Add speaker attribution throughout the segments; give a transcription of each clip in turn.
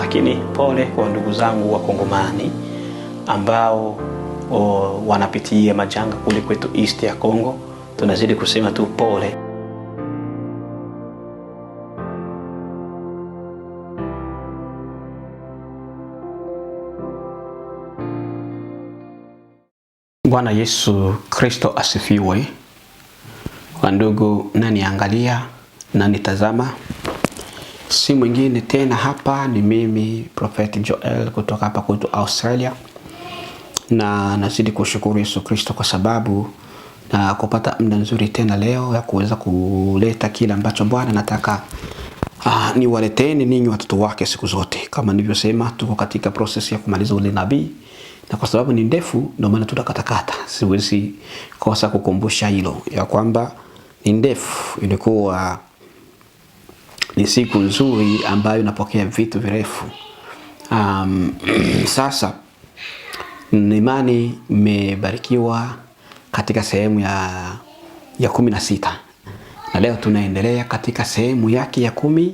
Speaker 1: Lakini pole kwa ndugu zangu wa Kongomani ambao wanapitia majanga kule kwetu East ya Kongo. Tunazidi kusema tu pole. Bwana Yesu Kristo asifiwe. Kwa ndugu naniangalia na nitazama, si mwingine tena hapa ni mimi Prophet Joel kutoka hapa kwetu Australia, na nazidi kushukuru Yesu Kristo kwa sababu na kupata muda nzuri tena leo ya kuweza kuleta kile ambacho Bwana nataka niwaleteni ninyi watoto wake siku zote. Kama nilivyosema, tuko katika process ya kumaliza ule nabii, na kwa sababu ni ndefu ndio maana tutakatakata. Siwezi kosa kukumbusha hilo ya kwamba ni ndefu, ilikuwa ni siku nzuri ambayo napokea vitu virefu. Sasa imani imebarikiwa katika sehemu ya 16, na leo tunaendelea katika sehemu yake ya 10,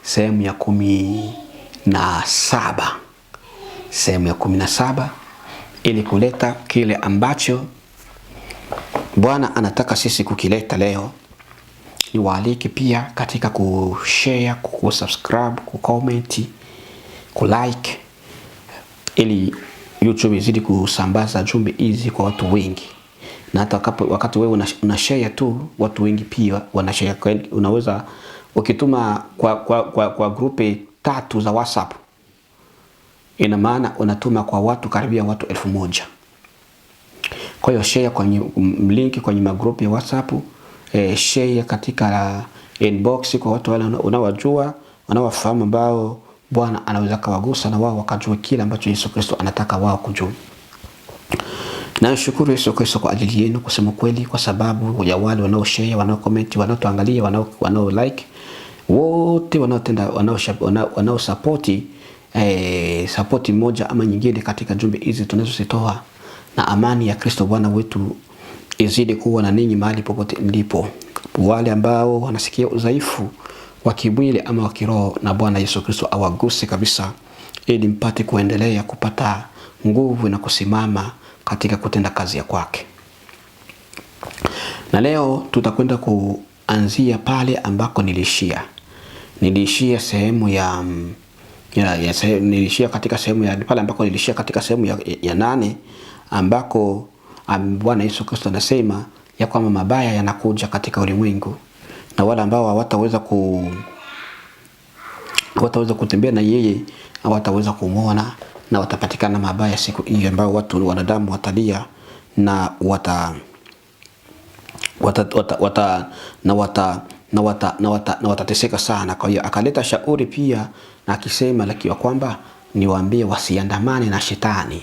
Speaker 1: sehemu ya 17, sehemu ya 17, ili kuleta kile ambacho Bwana anataka sisi kukileta leo. Niwaalike pia katika kushare, kusubscribe, kucomment, kulike, ili YouTube izidi kusambaza jumbe hizi kwa watu wengi. Na hata wakati wewe unashare tu, watu wengi pia wanashare. Unaweza ukituma kwa grupe 3 za WhatsApp, ina maana unatuma kwa watu karibia watu 1000. Kwa hiyo share kwenye link kwenye magrupu ya WhatsApp, share katika inbox kwa watu wale unawajua, wanawafahamu, ambao Bwana anaweza kuwagusa na wao wakajua kile ambacho Yesu Kristo anataka wao kujua. Na shukuru Yesu Kristo kwa ajili yenu, kusema kweli, kwa sababu ya wale wanaoshare, wanaocomment, wanaotuangalia, wanaolike, wote wanaotenda, wanaosupport support moja ama nyingine katika jumbe hizi tunazozitoa. Na amani ya Kristo Bwana wetu izidi kuwa na ninyi mahali popote mlipo. Wale ambao wanasikia udhaifu wa kimwili ama wa kiroho, na Bwana Yesu Kristo awaguse kabisa, ili mpate kuendelea kupata nguvu na kusimama katika kutenda kazi ya kwake. Na leo tutakwenda kuanzia pale ambako nilishia sehemu nilishia katika sehemu ya pale ambako nilishia katika sehemu ya 8, ambako Bwana Yesu Kristo anasema ya kwamba mabaya yanakuja katika ulimwengu, na wale ambao hawataweza kutembea na yeye, hawataweza kumuona, na watapatikana mabaya siku hiyo, ambao wanadamu watalia na watateseka sana. Kwa hiyo akaleta shauri pia, na akisema lakiwa kwamba niwaambie wasiandamane na shetani,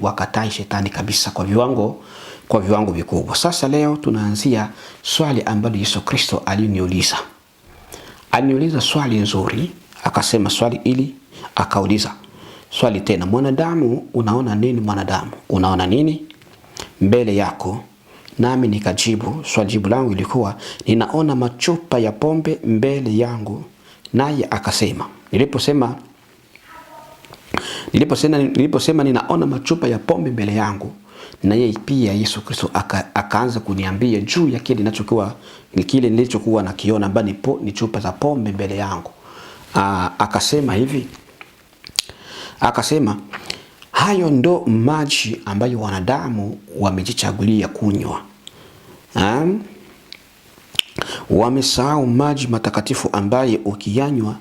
Speaker 1: wakatai shetani kabisa kwa viwango vikubwa. Sasa leo tunaanzia swali ambalo Yesu Kristo aliniuliza swali nzuri. Akasema swali ili akauliza swali tena, mwanadamu unaona nini? Mwanadamu unaona nini mbele yako? Nami nikajibu, jibu langu ilikuwa ninaona machupa ya pombe mbele yangu. Naye akasema, niliposema ninaona machupa ya pombe mbele yangu, na yeye pia Yesu Kristo akaanza kuniambia juu ya kile nilichokuwa nakiona, ambani ni chupa za pombe mbele yangu. Akasema hivi, akasema hayo ndo maji ambayo wanadamu wamejichagulia kunywa. Wamesahau maji matakatifu ambaye ukiyanywa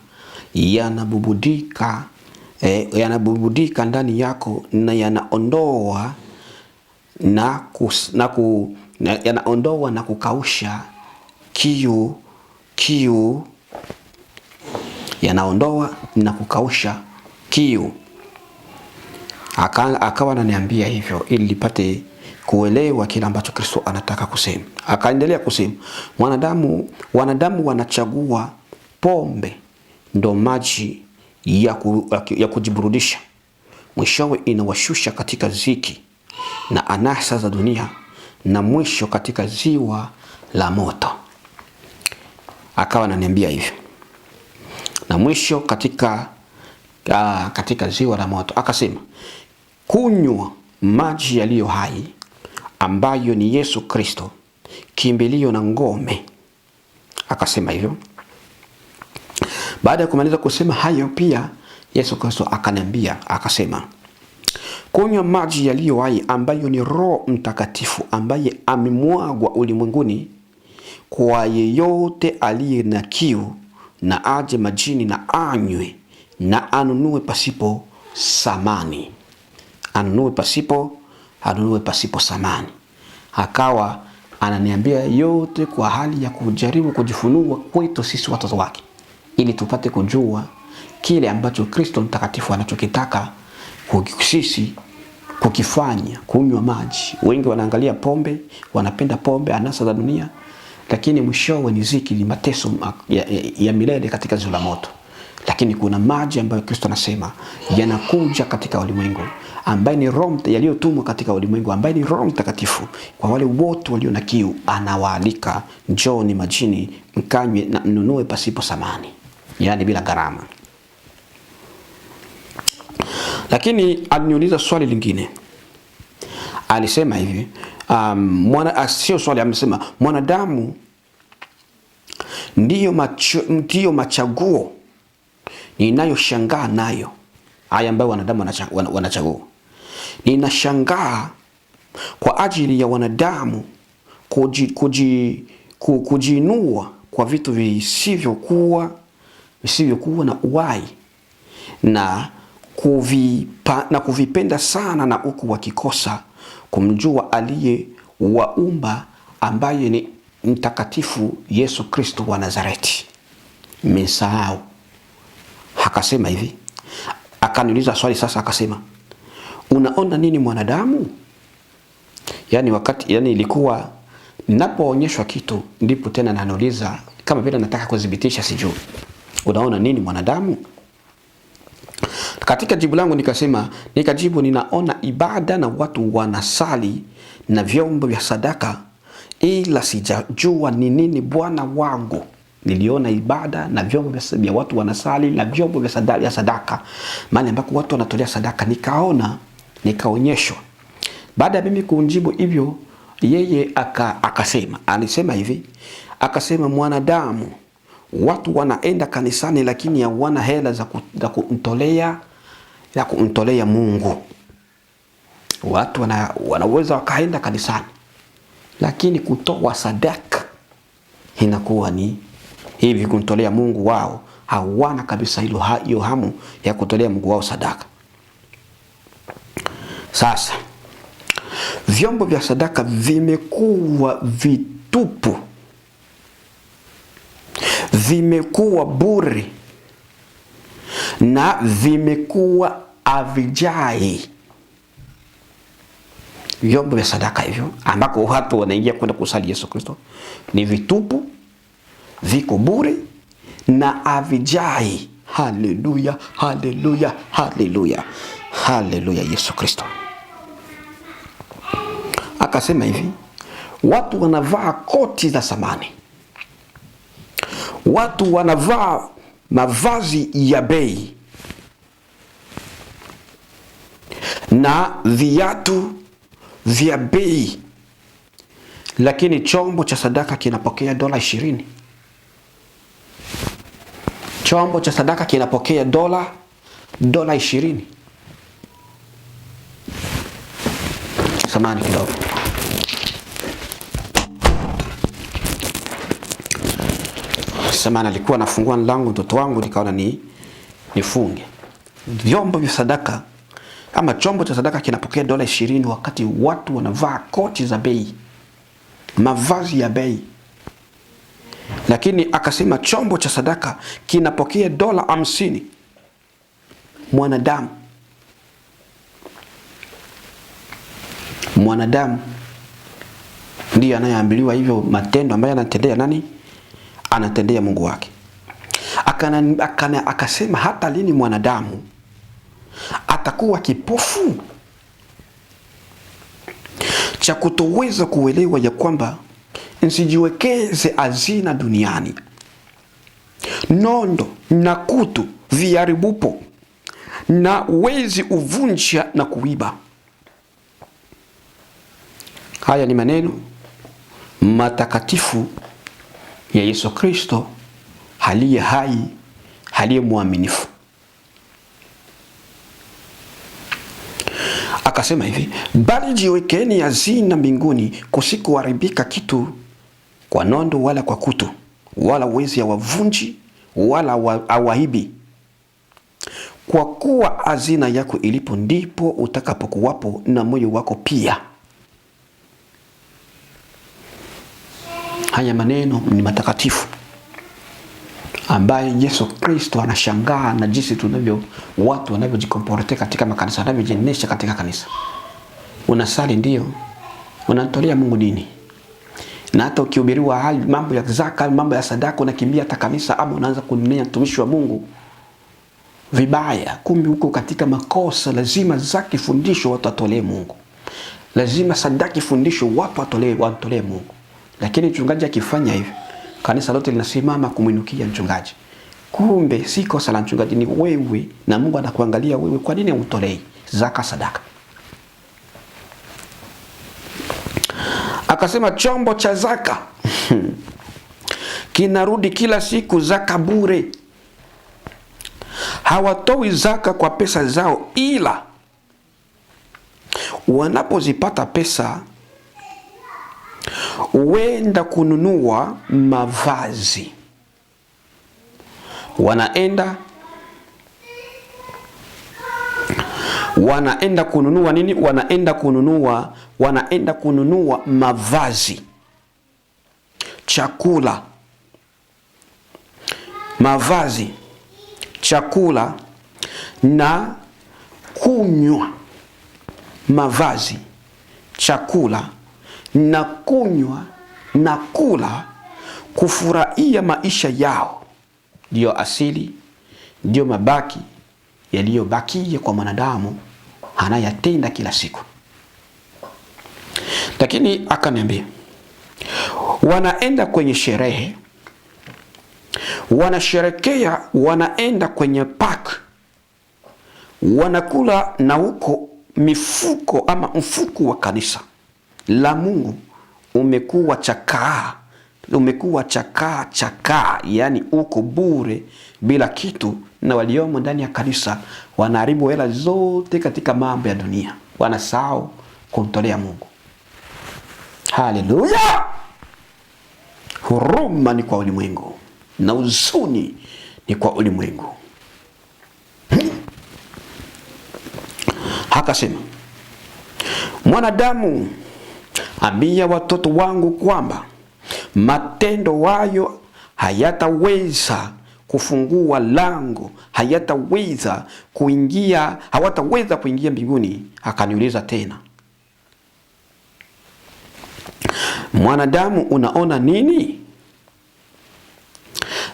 Speaker 1: yanabubudika ndani yako, na yanaondoa na kukausha kiu, yanaondoa na kukausha kiu. Akawa ananiambia hivyo ili nipate kuelewa kile ambacho Kristo anataka kusema. Akaendelea kusema, wanadamu wanachagua pombe ndo maji ya kujiburudisha, mwishowe inawashusha katika ziki na anasa za dunia, na mwisho katika ziwa la moto. Akawa ananiambia hivyo, na mwisho katika katika ziwa la moto. Akasema kunywa maji yaliyo hai ambayo ni Yesu Kristo, kimbilio na ngome. Akasema hivyo. Baada ya kumaliza kusema hayo, pia Yesu Kristo akaniambia, akasema kunywa maji yaliyo hai ambayo ni Roho Mtakatifu ambaye amemwagwa ulimwenguni kwa yeyote aliye na kiu, na aje majini na anywe, na anunue pasipo samani. Anunue pasipo samani. Akawa ananiambia yote kwa hali ya kujaribu kujifunua kwetu sisi watoto wake, ili tupate kujua kile ambacho Kristo Mtakatifu anachokitaka sisi kukifanya, kunywa maji. Wengi wanaangalia pombe, wanapenda pombe, anasa za dunia, lakini mwishowe ni ziki, ni mateso ya milele katika ziwa la moto. Lakini kuna maji ambayo Kristo anasema yanakuja katika ulimwengu, ambaye ni Roho yaliyotumwa katika ulimwengu, ambaye ni Roho Mtakatifu. Kwa wale wote walio na kiu anawaalika, njooni majini mkanywe na mnunue pasipo samani, yani bila gharama. Lakini aliniuliza swali lingine. Alisema hivi, sio swali, amesema mwanadamu ndiyo machaguo ninayoshangaa nayo. Haya ambayo wanadamu wanachagua. Ninashangaa kwa ajili ya wanadamu kujiinua kwa vitu visivyokuwa na uhai, na kuvipenda sana, na huku wakikosa kumjua aliye waumba, ambaye ni mtakatifu Yesu Kristo wa Nazareti. Mmesahau. Akasema hivi, akaniuliza swali sasa, akasema unaona nini mwanadamu? Yani ilikuwa ninapoonyeshwa kitu ndipo tena ananiuliza kama vile nataka kudhibitisha, sijui unaona nini mwanadamu? Katika jibu langu nikajibu, ninaona ibada na watu wanasali na vyombo vya sadaka, ila sijajua ni nini Bwana wangu. Niliona ibada na vyombo vya watu wanasali na vyombo vya sadaka, mahali ambako watu wanatolea sadaka. Nikaonyeshwa. Baada ya mimi kumjibu hivyo, yeye alisema hivi, akasema mwanadamu, watu wanaenda kanisani lakini hawana hela za kumtolea Mungu. Watu wanaweza wakaenda kanisani, lakini kutoa sadaka inakuwa ni hivi, kumtolea Mungu wao hawana kabisa hiyo hamu ya kutolea Mungu wao sadaka. Sasa vyombo vya sadaka vimekuwa vitupu, vimekuwa bure, na vimekuwa avijai. Vyombo vya sadaka hivyo ambako watu wanaingia kwenda kusali Yesu Kristo ni vitupu, viko bure na avijai. Haleluya, haleluya, haleluya, haleluya, Yesu Kristo. Akasema hivi, watu wanavaa koti za samani, watu wanavaa mavazi ya bei na viatu vya bei, lakini chombo cha sadaka kinapokea $20. Chombo cha sadaka kinapokea $20. Samani kidogo. Samani, alikuwa nafungua mlango mtoto wangu, nikaona nifunge. Vyombo vya sadaka ama chombo cha sadaka kinapokea $20, wakati watu wanavaa koti za bei, mavazi ya bei. Lakini akasema chombo cha sadaka kinapokea $50. Mwanadamu ndiye anayeambiliwa hivyo matendo ambayo anatendea nani? Anatendea Mungu wake. Akasema hata lini mwanadamu atakuwa kipofu cha kutoweza kuelewa ya kwamba nsijiwekeze hazina duniani, nondo na kutu viharibupo, na wezi uvunja na kuiba. Haya ni maneno matakatifu ya Yesu Kristo aliye hai, aliye mwaminifu. Akasema hivi, bali jiwekeni hazina mbinguni kusikoharibika kitu kwa nondo wala kwa kutu, wala wezi hawavunji wala hawaibi. Kwa kuwa hazina yako ilipo ndipo utakapokuwapo na moyo wako pia. Haya maneno ni matakatifu ambaye Yesu Kristo anashangaa na jinsi watu wanavyojikomporte katika makanisa, wanavyojiendesha katika kanisa. Unasali ndio, unatolea Mungu nini? Na hata ukihubiriwa mambo ya zaka, mambo ya sadaka, unakimbia hata kanisa, ama unaanza kunenea mtumishi wa Mungu vibaya. Kumbe huko katika makosa. Lazima zaki fundisho watu watolee Mungu. Lazima sadaka fundisho watu watolee Mungu. Lakini mchungaji akifanya hivi, kanisa lote linasimama kumwinukia mchungaji. Kumbe si kosa la mchungaji, ni wewe, na Mungu anakuangalia wewe. Kwa nini utolei zaka, sadaka? Akasema chombo cha zaka kinarudi kila siku zaka bure. Hawatoi zaka kwa pesa zao, ila wanapozipata pesa wenda kununua mavazi. Wanaenda kununua nini? Wanaenda kununua mavazi, chakula, mavazi, chakula na kunywa. Mavazi, chakula na kunywa na kula, kufurahia maisha yao. Ndio asili, ndio mabaki yaliyobakia kwa mwanadamu anayatenda kila siku. Lakini akaniambia, wanaenda kwenye sherehe, wanasherekea, wanaenda kwenye park, wanakula, na huko mifuko ama mfuko wa kanisa la Mungu umekuwa chakaa, yani uko bure bila kitu, na waliomo ndani ya kanisa wanaharibu hela zote katika mambo ya dunia, wanasahau kumtolea Mungu. Haleluya! Huruma ni kwa ulimwengu na huzuni ni kwa ulimwengu. Akasema, mwanadamu, ambia watoto wangu kwamba matendo wayo hayataweza kufungua lango, hawataweza kuingia mbinguni. Akaniuliza tena, mwanadamu, unaona nini?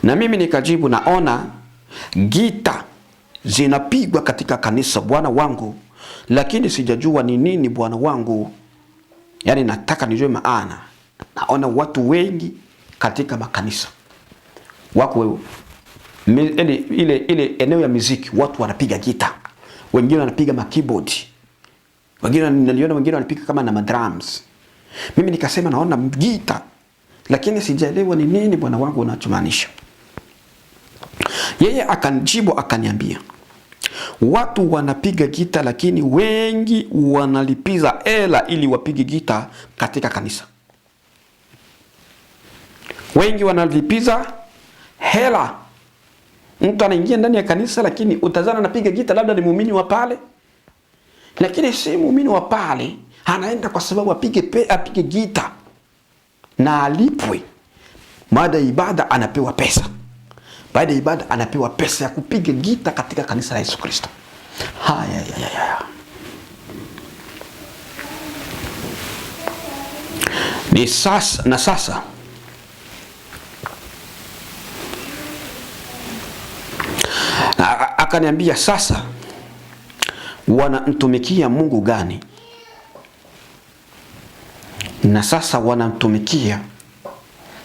Speaker 1: Na mimi nikajibu, naona gita zinapigwa katika kanisa, Bwana wangu, lakini sijajua ni nini, Bwana wangu. Yani nataka nijue maana. Naona watu wengi katika makanisa wako ile eneo ya muziki, watu wanapiga gita, wengine wanapiga makeyboard, wengine wanapiga kama na drums. Mimi nikasema naona gita, lakini sijaelewa ni nini, Bwana wangu, unachomaanisha. Yeye akanijibu akaniambia, watu wanapiga gita, lakini wengi wanalipiza hela ili wapige gita katika kanisa. Wengi wanalipiza hela. Mtu anaingia ndani ya kanisa, lakini utazana anapiga gita, labda ni muumini wa pale, lakini si muumini wa pale. Anaenda kwa sababu apige gita na alipwe. Baada ya ibada anapewa pesa. Baada ya ibada anapewa pesa ya kupiga gita katika kanisa la Yesu Kristo. Haya. Ni sasa akaniambia, sasa wanamtumikia Mungu gani? Na sasa wanamtumikia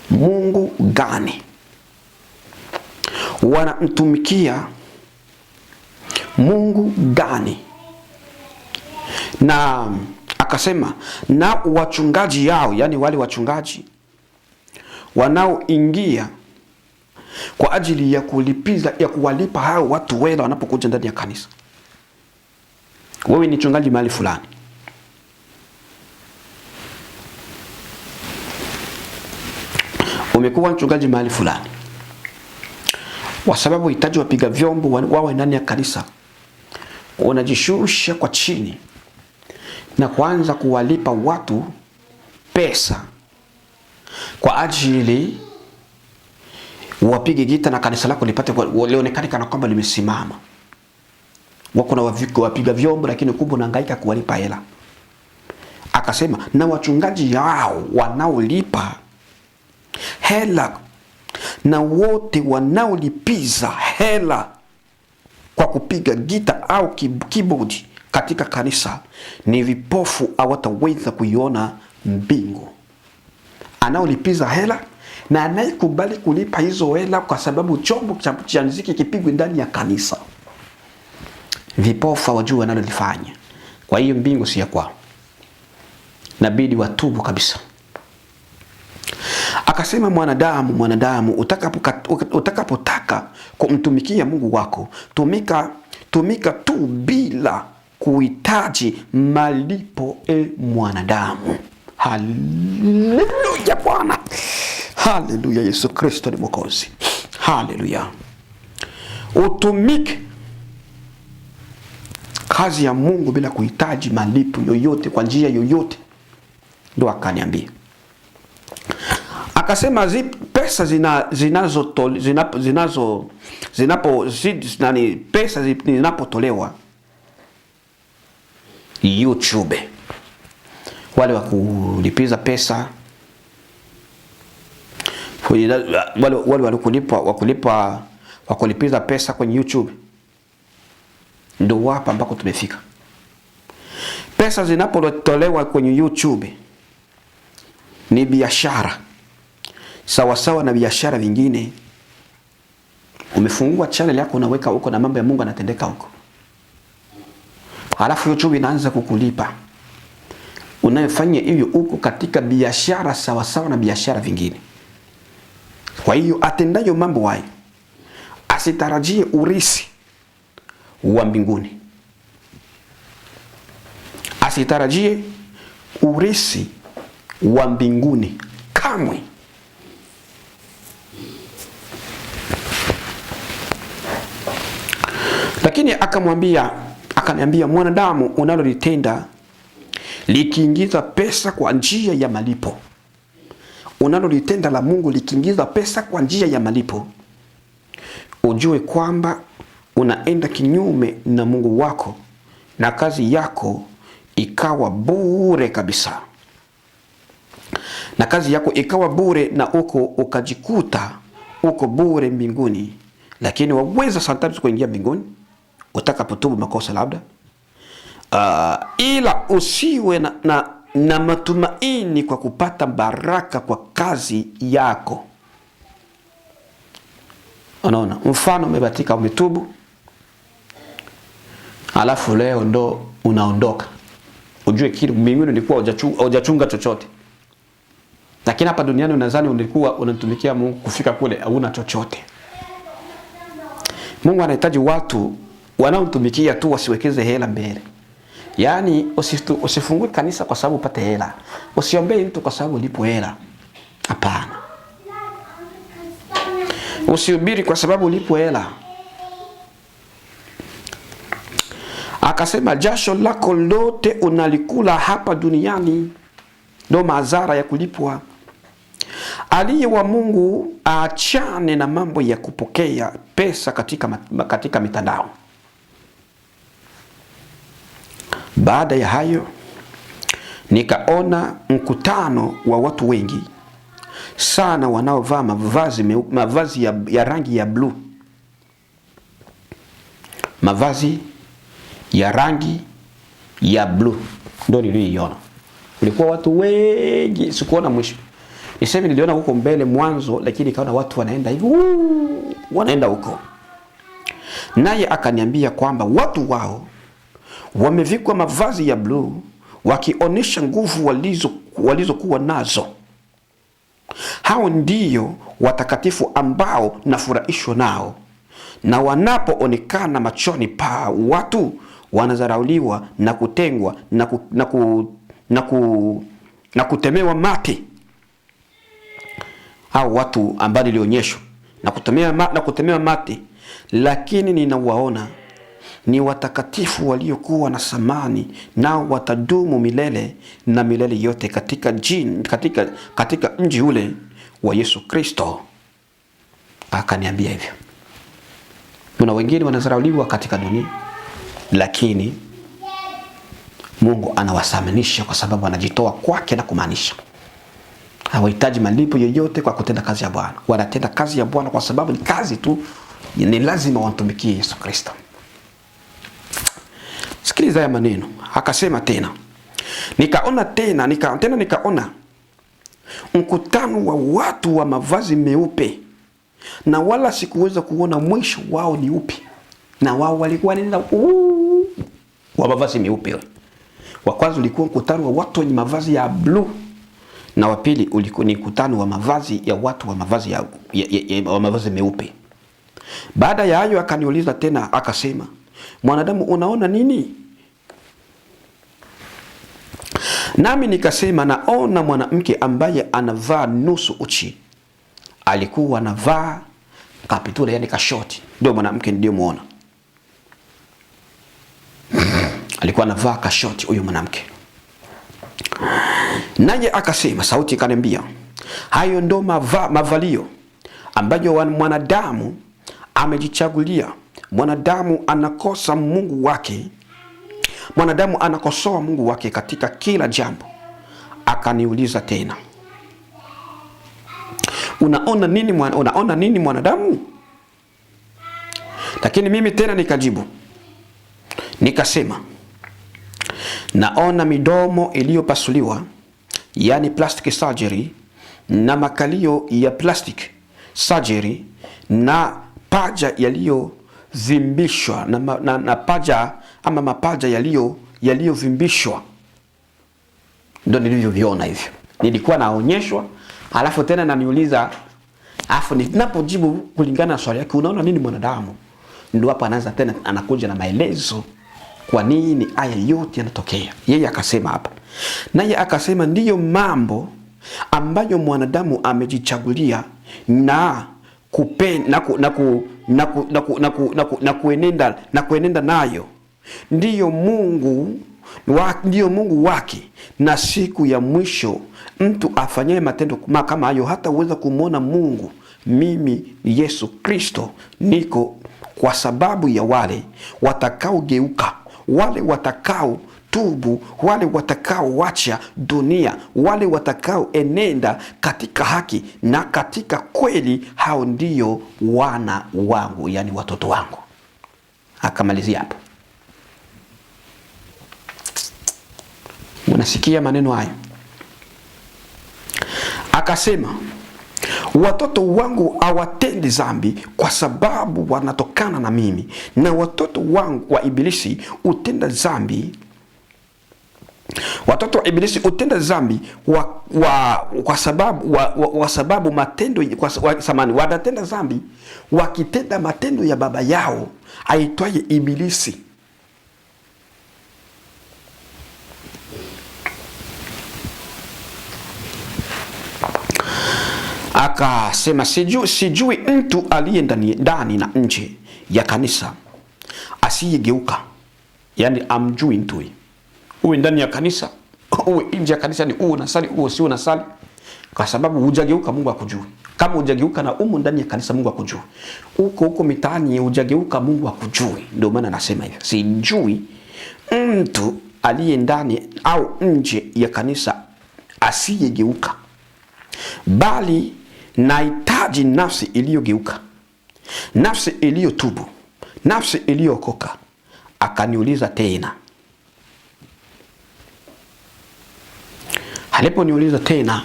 Speaker 1: Mungu gani? Wanamtumikia Mungu gani? Na akasema na wachungaji yao, yani wale wachungaji wanaoingia kwa ajili ya kulipiza, ya kuwalipa hao watu wela wanapokuja ndani ya kanisa. Wewe ni mchungaji mahali fulani, umekuwa mchungaji mahali fulani, kwa sababu hitaji wapiga vyombo wawe ndani ya kanisa, unajishusha kwa chini na kuanza kuwalipa watu pesa kwa ajili wapige gita na kanisa lako lipate lionekane kana kwamba limesimama. Wako na wapiga vyombo, lakini kumbe unahangaika kuwalipa hela. Akasema na wachungaji yao wanaolipa hela na wote wanaolipiza hela kwa kupiga gita au keyboard katika kanisa ni vipofu, hawataweza kuiona mbingu. Anaolipiza hela na anayekubali kulipa hizo hela kwa sababu chombo cha muziki kipigwe ndani ya kanisa, vipofu hawajui wanalolifanya. Kwa hiyo mbingu si ya kwao, inabidi watubu kabisa. Akasema mwanadamu, utakapotaka kumtumikia Mungu wako, tumika tu bila kuhitaji malipo, mwanadamu. Haleluya Bwana. Haleluya, Yesu Kristo ni Mwokozi. Haleluya. Utumike kazi ya Mungu bila kuhitaji malipo yoyote, kwa njia yoyote. Ndio akaniambia. Akasema pesa zinapotolewa YouTube, wale wakulipiza pesa, wale wakulipiza pesa kwenye YouTube, ndio hapa ambako tumefika. Pesa zinapotolewa kwenye YouTube ni biashara sawa na biashara vingine. Umefungua channel yako, unaweka huko na mambo ya Mungu yanatendeka huko, halafu YouTube inaanza kukulipa. Unayofanya hiyo huko katika biashara sawa na biashara vingine. Kwa hiyo atendayo mambo hayo asitarajie urisi wa mbinguni, asitarajie urisi wa mbinguni kamwe. Lakini akaniambia, mwanadamu, unalolitenda likiingiza pesa kwa njia ya malipo, unalolitenda la Mungu likiingiza pesa kwa njia ya malipo, ujue kwamba unaenda kinyume na Mungu wako, na kazi yako ikawa bure kabisa. Na kazi yako ikawa bure, na ukajikuta uko bure mbinguni. Lakini waweza sometimes kuingia mbinguni utakapotubu makosa labda, ila usiwe na matumaini kwa kupata baraka kwa kazi yako. Unaona, mfano umebatika, umetubu, alafu leo ndo unaondoka, ujue kile mbinguni ulikuwa hujachunga chochote. Lakini hapa duniani unadhani ulikuwa unatumikia Mungu, kufika kule hauna chochote. Mungu anahitaji watu wanaomtumikia tu, wasiwekeze hela mbele. Yaani usifungue kanisa kwa sababu upate hela. Usiombee mtu kwa sababu ulipo hela. Hapana. Usihubiri kwa sababu ulipo hela. Akasema jasho lako lote unalikula hapa duniani, ndio madhara ya kulipwa. Aliye wa Mungu aachane na mambo ya kupokea pesa katika mitandao. Baada ya hayo nikaona mkutano wa watu wengi sana wanaovaa mavazi ya rangi ya blue. Mavazi ya rangi ya blue ndio niliona. Kulikuwa watu wengi, sikuona mwisho. Niseme niliona huko mbele mwanzo, lakini kaona watu wanaenda hivi, wanaenda huko. Naye akaniambia kwamba watu wao wamevikwa mavazi ya bluu, wakionyesha nguvu walizokuwa nazo. Hao ndio watakatifu ambao nafurahishwa nao, na wanapoonekana machoni pa watu wanadharauliwa na kutengwa na kutemewa mate. Hao watu ambao nilionyeshwa na kutemewa mate, lakini ninawaona ni watakatifu waliokuwa na samani, nao watadumu milele na milele yote katika mji ule wa Yesu Kristo. Akaniambia hivyo. Kuna wengine wanadharauliwa katika dunia, lakini Mungu anawasamanisha kwa sababu anajitoa kwake na kumaanisha. Hawahitaji malipo yoyote kwa kutenda kazi ya Bwana. Wanatenda kazi ya Bwana kwa sababu ni kazi tu, ni lazima wamtumikie Yesu Kristo. Sikiliza ya maneno. Akasema tena, nikaona mkutano wa watu wa mavazi meupe, na wala sikuweza kuona mwisho wao ni upi. Na wao walikuwa ni wa mavazi meupe. Wa kwanza ulikuwa mkutano wa watu wenye mavazi ya blue, na wa pili ulikuwa ni mkutano wa mavazi ya watu wa mavazi wa mavazi meupe. Baada ya hayo akaniuliza tena akasema, mwanadamu, unaona nini? Nami nikasema, naona mwanamke ambaye anavaa nusu uchi. Alikuwa anavaa kapitula, yani kashoti. Ndio mwanamke niliyomuona. Alikuwa anavaa kashoti huyo mwanamke. Naye akasema, sauti ikaniambia, hayo ndo mavalio ambayo mwanadamu amejichagulia. Mwanadamu anakosa Mungu wake. Mwanadamu anakosoa Mungu wake katika kila jambo. Akaniuliza tena, unaona nini mwanadamu? Lakini mimi tena nikajibu nikasema, naona midomo iliyopasuliwa, yani plastic surgery, na makalio ya plastic surgery, na paja yaliyovimbishwa na paja ama mapaja yaliyovimbishwa. Ndio nilivyoviona hivyo. Nilikuwa naonyeshwa, alafu tena naniuliza, alafu ninapojibu kulingana na swali yake, unaona nini mwanadamu? Ndio hapo anaanza tena anakuja na maelezo kwa nini haya yote yanatokea. Yeye akasema hapa. Naye akasema, ndiyo mambo ambayo mwanadamu amejichagulia na kuenenda nayo. Ndiyo Mungu wake, na siku ya mwisho mtu afanyaye matendo kama hayo hata uweza kumwona Mungu. Mimi ni Yesu Kristo niko kwa sababu ya wale watakaogeuka, wale watakao tubu, wale watakao wacha dunia, wale watakao enenda katika haki na katika kweli. Hao ndio wana wangu, yani watoto wangu. Akamalizia hapo. Unasikia maneno hayo? Akasema, watoto wangu hawatendi dhambi kwa sababu wanatokana na mimi, na watoto wangu wa Ibilisi utenda dhambi. Watoto wa Ibilisi utenda dhambi kwa sababu matendo wanatenda dhambi wakitenda matendo ya baba yao aitwaye Ibilisi. Akasema, sijui mtu aliye ndani na nje ya kanisa asiyegeuka. Yani amjui mtu. Uwe ndani ya kanisa, uwe nje ya kanisa, ni uwe unasali, uwe si unasali, kwa sababu hujageuka Mungu akujui. Kama hujageuka na umu ndani ya kanisa Mungu akujui. Huko mitaani hujageuka Mungu akujui. Ndio maana nasema hivi. Sijui mtu aliye ndani au nje ya kanisa asiyegeuka, bali nahitaji nafsi iliyogeuka, nafsi iliyotubu, nafsi iliyookoka. Akaniuliza tena. Aliponiuliza tena,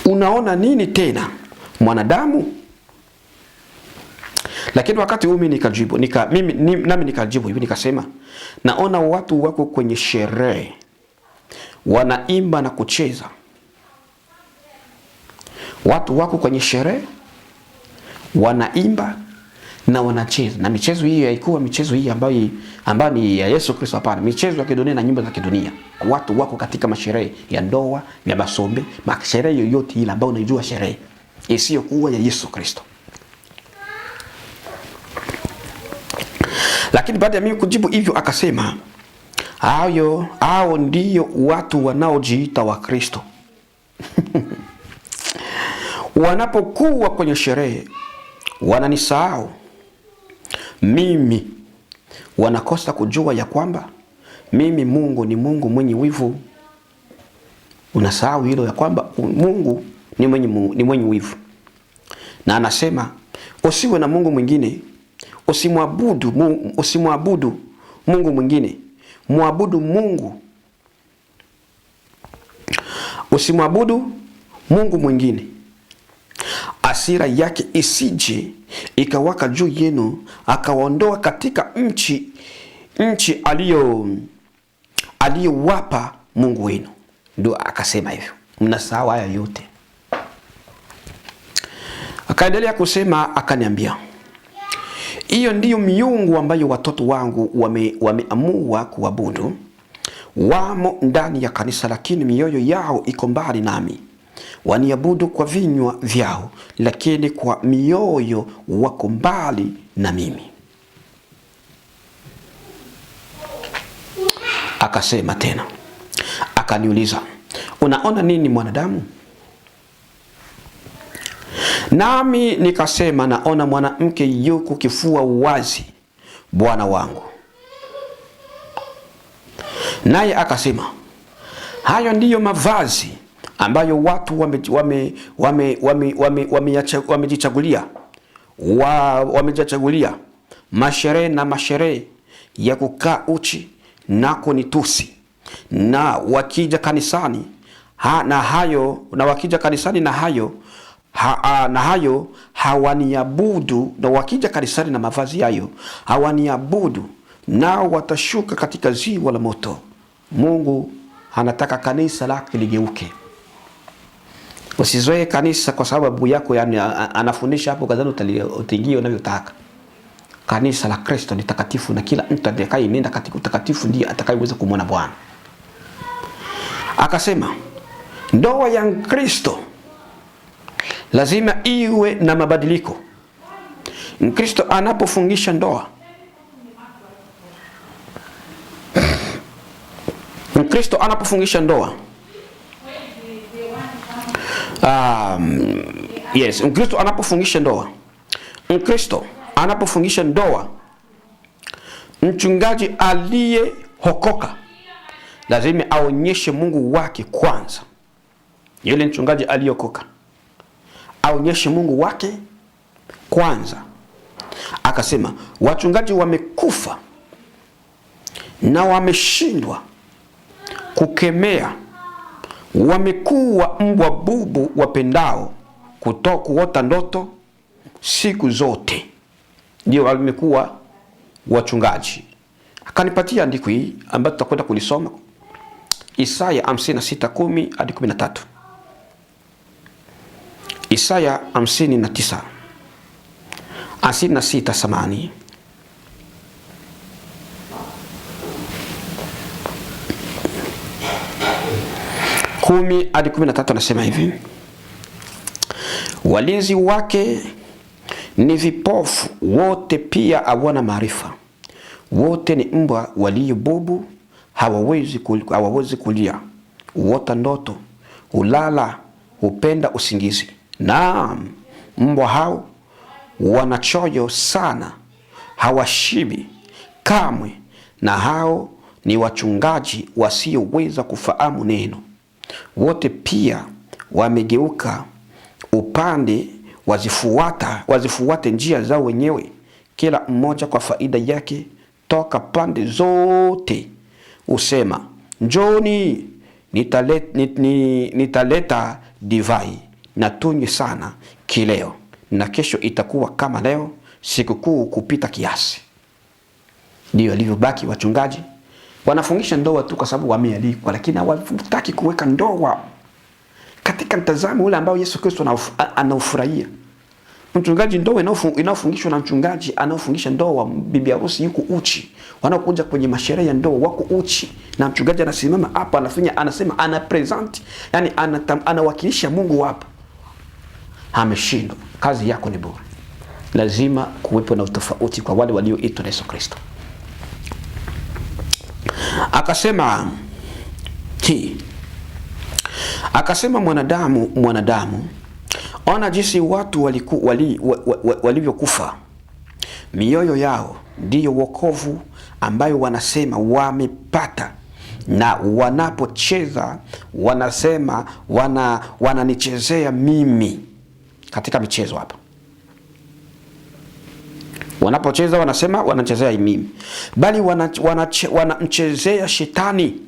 Speaker 1: unaona nini tena mwanadamu? Lakini wakati mimi nikajibu, nami nikajibu hivi nikasema, naona watu wako kwenye sherehe wanaimba na kucheza. Watu wako kwenye sherehe wanaimba na wanacheza. Na michezo hii haikuwa michezo hii ambayo ni ya Yesu Kristo, hapana. Michezo ya kidunia na nyimbo za kidunia. Watu wako katika masherehe ya ndoa, ya basombe, masherehe yoyote ile ambayo unajua sherehe isiyokuwa ya Yesu Kristo. Lakini baada ya mimi kujibu hivyo akasema, hao ndio watu wanaojiita wa Kristo. Wanapokuwa kwenye sherehe wananisahau mimi, wanakosa kujua ya kwamba mimi Mungu ni Mungu mwenye wivu. Unasahau hilo ya kwamba Mungu ni mwenye wivu. Na anasema usiwe na Mungu mwingine, usimwabudu Mungu mwingine, muabudu Mungu. Usimwabudu Mungu mwingine, hasira yake isije ikawaka juu yenu, akawaondoa katika nchi aliyowapa Mungu wenu. Ndio akasema hivyo. Mnasahau haya yote. Akaendelea kusema, akaniambia, hiyo ndiyo miungu ambayo watoto wangu wameamua kuabudu. Wamo ndani ya kanisa, lakini mioyo yao iko mbali nami. Waniabudu kwa vinywa vyao, lakini kwa mioyo wako mbali na mimi. Akasema tena, akaniuliza, unaona nini mwanadamu? Nami nikasema, naona mwanamke yuko kifua wazi, Bwana wangu. Naye akasema, hayo ndiyo mavazi ambayo watu wamejichagulia masherehe na masherehe ya kukaa uchi na kunitusi. Na wakija kanisani na hayo hawaniabudu, na wakija kanisani na mavazi hayo hawaniabudu, nao watashuka katika ziwa la moto. Mungu anataka kanisa lake ligeuke. Usizoe kanisa kwa sababu yako anafundisha hapo kadhani utaingia unavyotaka. Kanisa la Kristo ni takatifu, na kila mtu atakayeenda katika utakatifu ndiye atakayeweza kumwona Bwana. Akasema, ndoa ya Kristo lazima iwe na mabadiliko. Kristo anapofungisha ndoa, Kristo anapofungisha ndoa, Kristo anapofungisha ndoa, mchungaji aliyeokoka lazima aonyeshe Mungu wake kwanza. Yule mchungaji aliyeokoka aonyeshe Mungu wake kwanza. Akasema, wachungaji wamekufa na wameshindwa kukemea, wamekuwa mbwa bubu wapendao kuota ndoto siku zote. Ndio wamekuwa wachungaji. Akanipatia andiko hii ambayo tutakwenda kulisoma, Isaya 56:10 hadi 13. Isaya 56 samani. Kumi hadi 13 anasema hivi, walinzi wake ni vipofu wote, pia hawana maarifa. Wote ni mbwa walio bubu, hawawezi kulia. Huota ndoto, hulala, hupenda usingizi. Naam, mbwa hao wanachoyo sana, hawashibi kamwe. Na hao ni wachungaji wasioweza kufahamu neno. Wote pia wamegeuka upande, wazifuate njia zao wenyewe, kila mmoja kwa faida yake toka pande zote. Usema, njoni nitaleta divai na tunywe sana kileo, na kesho itakuwa kama leo, sikukuu kupita kiasi. Ndio alivyobaki wachungaji. Wanafungisha ndoa tu kwa sababu wamealikwa, lakini hawataki kuweka ndoa katika mtazamo ule ambao Yesu Kristo anaufurahia. Mchungaji, ndoa inaofungishwa na mchungaji anaofungisha ndoa, bibi harusi yuko uchi. Wanaokuja kwenye masherehe ya ndoa wako uchi, na mchungaji anasimama hapa anasema ana present, yani anawakilisha Mungu hapa. Ameshindwa. Kazi yako ni bure. Lazima kuwepo na utofauti kwa wale walioitwa na Yesu Kristo. Akasema mwanadamu, ona jinsi watu walivyokufa. Mioyo yao ndiyo wokovu ambayo wanasema wamepata, na wanapocheza wanasema wananichezea mimi. Katika michezo hapa, wanapocheza wanasema wanachezea mimi, bali wanamchezea shetani.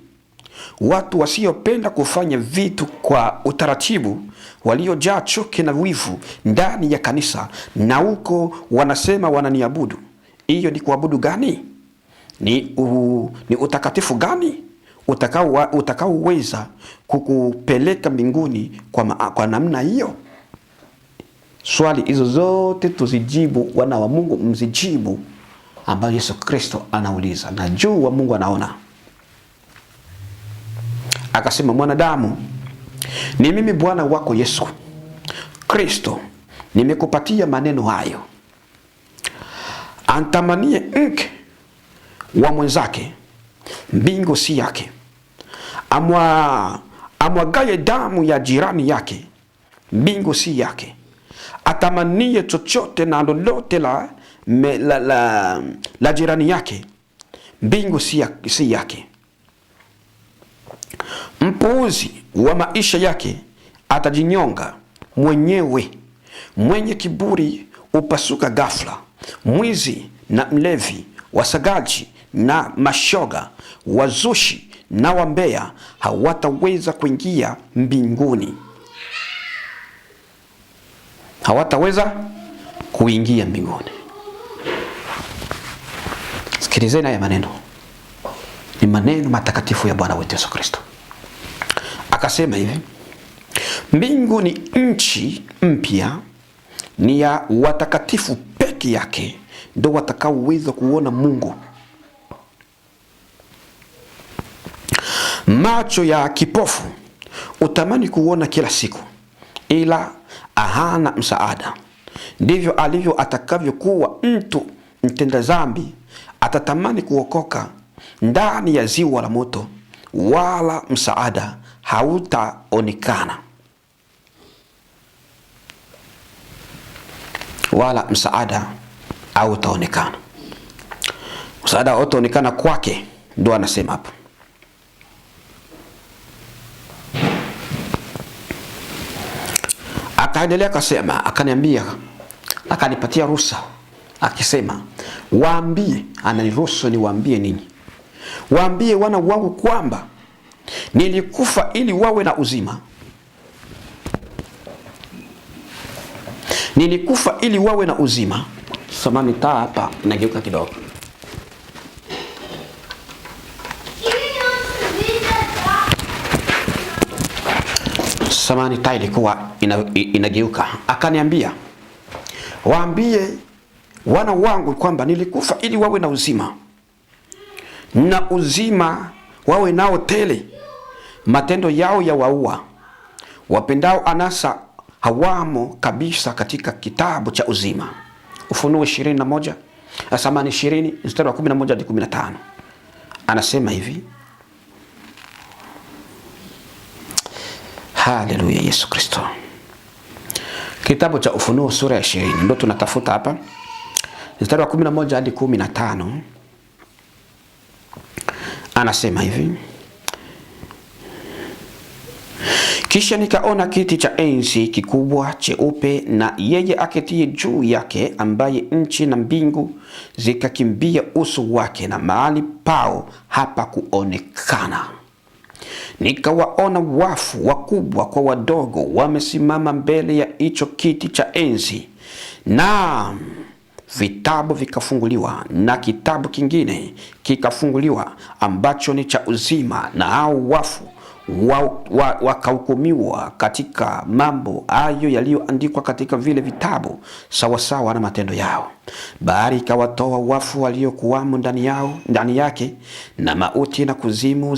Speaker 1: Watu wasiopenda kufanya vitu kwa utaratibu, waliojaa chuki na wivu ndani ya kanisa, na huko wanasema wananiabudu. Hiyo ni kuabudu gani? Ni utakatifu gani utakaoweza kukupeleka mbinguni kwa namna hiyo? Swali hizo zote tuzijibu, wana wa Mungu, mzijibu, ambayo Yesu Kristo anauliza, na juu wa Mungu anaona. Akasema, mwanadamu, ni mimi Bwana wako Yesu Kristo nimekupatia maneno hayo. Antamanie mke wa mwenzake, mbingu si yake. Amwagaye damu ya jirani yake, mbingu si yake. Atamanie chochote na lolote la jirani yake, mbingu si yake. Mpuuzi wa maisha yake atajinyonga mwenyewe. Mwenye kiburi upasuka ghafla. Mwizi na mlevi, wasagaji na mashoga, wazushi na wambea hawataweza kuingia mbinguni. Hawataweza kuingia mbinguni. Sikilizeni haya maneno. Ni maneno matakatifu ya Bwana wetu Yesu Kristo. Akasema hivi, mbingu ni nchi mpya, ni ya watakatifu peke yake ndio watakaoweza kuona Mungu. Macho ya kipofu utamani kuona kila siku, ila hana msaada. Ndivyo alivyo atakavyokuwa mtu mtenda dhambi, atatamani kuokoka ndani ya ziwa la moto, wala msaada hautaonekana. Wala msaada hautaonekana. Msaada hautaonekana kwake, ndio anasema hapo. Akaendelea akasema, akaniambia, akanipatia ruhusa, akisema, waambie, ananiruhusu niwaambie ninyi. Waambie wana wangu kwamba nilikufa ili wawe na uzima. Nilikufa ili wawe na uzima. Samani taa hapa inageuka kidogo. Samani taa ilikuwa inageuka. Akaniambia, waambie wana wangu kwamba nilikufa ili wawe na uzima, na uzima wawe nao tele. Matendo yao ya waua, wapendao anasa hawamo kabisa katika kitabu cha uzima. Ufunuo 21, Samani 20 mstari wa 11 hadi 15. Anasema hivi. Haleluya, Yesu Kristo. Kitabu cha Ufunuo sura ya 20 ndio tunatafuta hapa. Mstari wa 11 hadi 15. Anasema hivi. Kisha nikaona kiti cha enzi kikubwa cheupe, na yeye aketie juu yake, ambaye nchi na mbingu zikakimbia uso wake, na mahali pao hapa kuonekana. Nikawaona wafu wakubwa kwa wadogo wamesimama mbele ya hicho kiti cha enzi, na vitabu vikafunguliwa na kitabu kingine kikafunguliwa ambacho ni cha uzima, na hao wafu wakahukumiwa katika mambo hayo yaliyoandikwa katika vile vitabu sawasawa na matendo yao. Bahari ikawatoa wafu waliokuwamo ndani yake, na mauti na kuzimu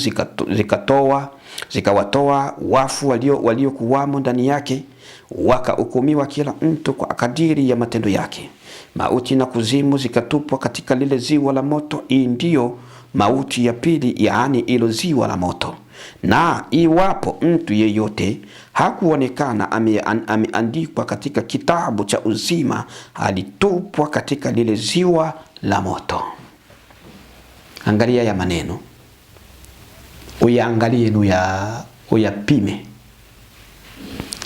Speaker 1: zikawatoa wafu waliokuwamo ndani yake, wakahukumiwa kila mtu kwa kadiri ya matendo yake. Mauti na kuzimu zikatupwa katika lile ziwa la moto. Hii ndiyo mauti ya pili, yaani ilo ziwa la moto. Na iwapo mtu yeyote hakuonekana ameandikwa katika kitabu cha uzima, alitupwa katika lile ziwa la moto. Angalia ya maneno, uyaangalie uyapime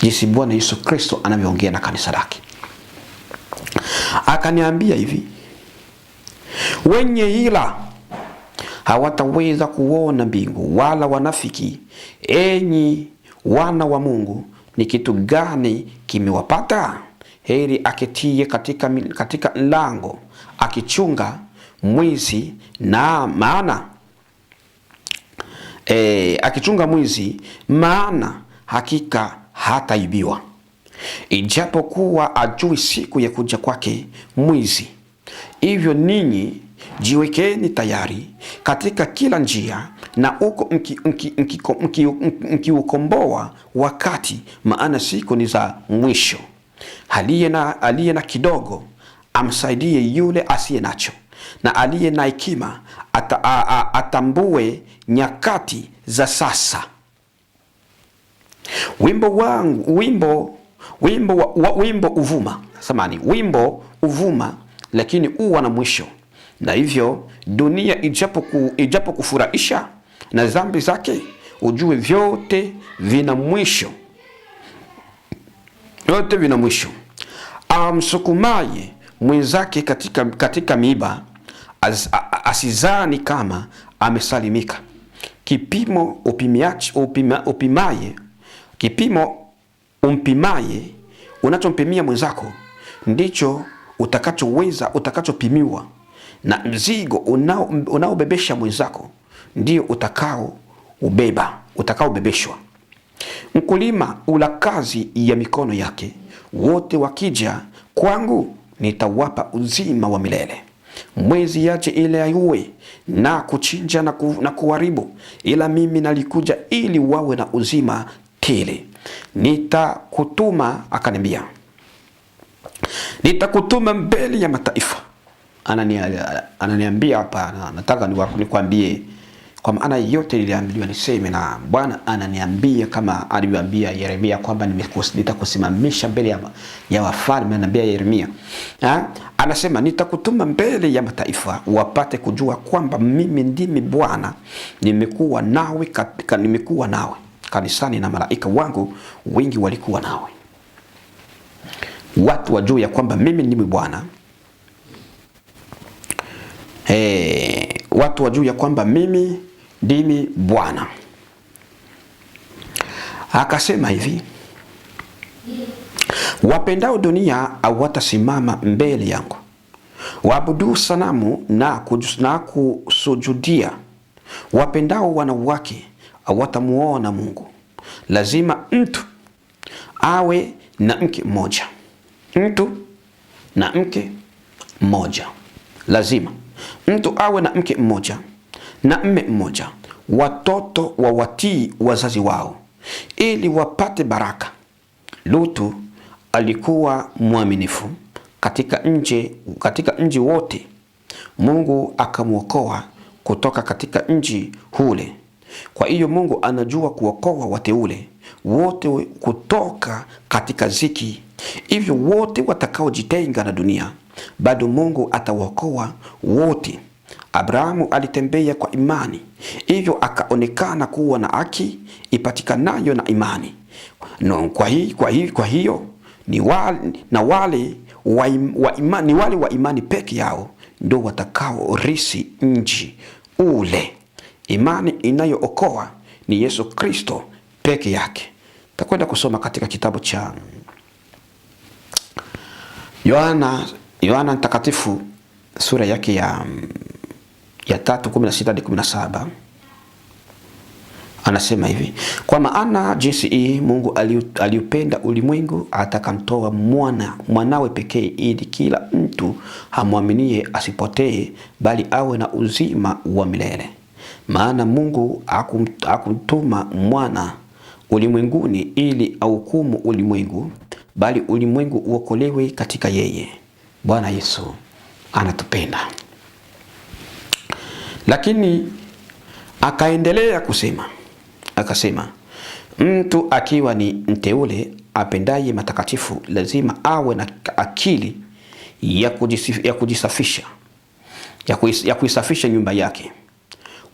Speaker 1: jinsi Bwana Yesu Kristo anavyoongea na kanisa lake. Akaniambia hivi, wenye hila hawataweza kuona mbingu, wala wanafiki, enyi wana wa Mungu, ni kitu gani kimewapata? Heri aketie katika lango akichunga mwizi, na maana akichunga mwizi, maana hakika hataibiwa. Ijapokuwa ajui siku ya kuja kwake mwizi. Hivyo ninyi jiwekeni tayari katika kila njia, na huko mkiukomboa wakati, maana siku ni za mwisho. Aliye na kidogo amsaidie yule asiye nacho, na aliye na hekima atambue nyakati za sasa. Wimbo uvuma, lakini uwa na mwisho. Na hivyo dunia ijapo kufurahisha na dhambi zake, ujue vyote vina mwisho. Vyote vina mwisho. Amsukumaye mwenzake katika miiba, asizani kama amesalimika. Kipimo umpimaye unachompimia mwenzako, ndicho utakachopimiwa, na mzigo unaobebesha mwenzako ndio utakaobebeshwa. Mkulima ula kazi ya mikono yake, wote wakija kwangu nitawapa uzima wa milele. Mwezi yache ile ayue na kuchinja na kuharibu, ila mimi nalikuja ili wawe na uzima tele. Nitakutuma, akaniambia, nitakutuma mbele ya mataifa. Ananiambia hapa, nataka nikwambie kwa maana yote niliambiwa niseme, na Bwana ananiambia kama alivyoambia Yeremia kwamba nitakusimamisha mbele ya wafalme. Ananiambia Yeremia, anasema nitakutuma mbele ya mataifa wapate kujua kwamba mimi ndimi Bwana, nimekuwa nawe kanisani, na malaika wangu wengi walikuwa nawe. Watu wajue ya kwamba mimi ndimi Bwana. Watu wajue ya kwamba mimi ndimi Bwana. Akasema hivi, wapendao dunia hawatasimama mbele yangu, waabudu sanamu na kusujudia. Wapendao wanawake hawatamuona Mungu. Lazima mtu awe na mke mmoja. Mtu na mke mmoja. Lazima mtu awe na mke mmoja na mme mmoja. Watoto wawatii wazazi wao ili wapate baraka. Lutu alikuwa mwaminifu katika nchi wote. Mungu akamwokoa kutoka katika nchi hule. Kwa hiyo Mungu anajua kuokoa wateule wote kutoka katika ziki. Hivyo wote watakaojitenga na dunia, bado Mungu atawaokoa wote. Abrahamu alitembea kwa imani, hivyo akaonekana kuwa na haki ipatikanayo na imani. Kwa hiyo ni wale wa imani peke yao ndio watakao risi nchi ule. Imani inayookoa ni Yesu Kristo peke yake. Takwenda kusoma katika kitabu cha Yohana Yohana Mtakatifu sura yake ya 3:16 hadi 17 anasema hivi: kwa maana jinsi hii Mungu aliupenda ulimwengu atakamtoa mwanawe pekee, ili kila mtu hamwaminie asipotee, bali awe na uzima wa milele. Maana Mungu hakumtuma mwana ulimwenguni ili ahukumu ulimwengu, bali ulimwengu uokolewe katika yeye. Bwana Yesu anatupenda. Lakini akaendelea kusema, akasema, mtu akiwa ni mteule apendaye matakatifu lazima awe na akili ya kuisafisha nyumba yake.